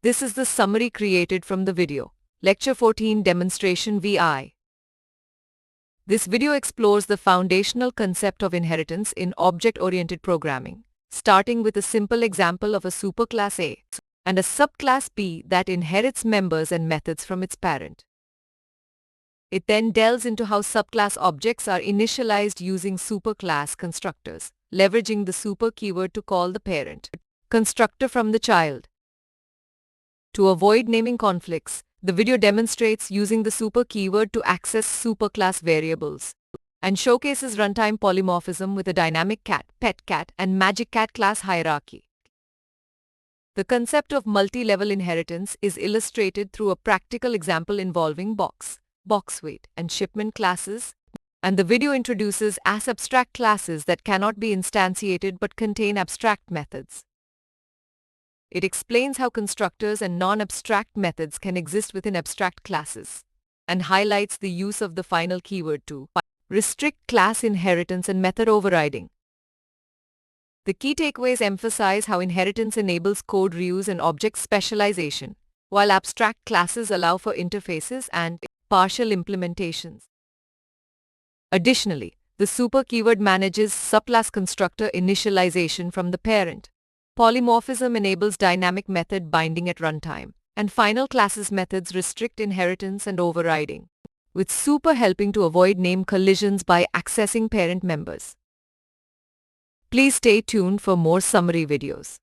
This is the summary created from the video. Lecture 14 Demonstration VI. This video explores the foundational concept of inheritance in object-oriented programming, starting with a simple example of a superclass A and a subclass B that inherits members and methods from its parent. It then delves into how subclass objects are initialized using superclass constructors, leveraging the super keyword to call the parent constructor from the child. To avoid naming conflicts, the video demonstrates using the super keyword to access superclass variables and showcases runtime polymorphism with a dynamic cat, pet cat, and magic cat class hierarchy. The concept of multi-level inheritance is illustrated through a practical example involving box weight, and shipment classes, and the video introduces as-abstract classes that cannot be instantiated but contain abstract methods. It explains how constructors and non-abstract methods can exist within abstract classes, and highlights the use of the final keyword to restrict class inheritance and method overriding. The key takeaways emphasize how inheritance enables code reuse and object specialization, while abstract classes allow for interfaces and partial implementations. Additionally, the super keyword manages subclass constructor initialization from the parent. Polymorphism enables dynamic method binding at runtime, and final classes methods restrict inheritance and overriding, with super helping to avoid name collisions by accessing parent members. Please stay tuned for more summary videos.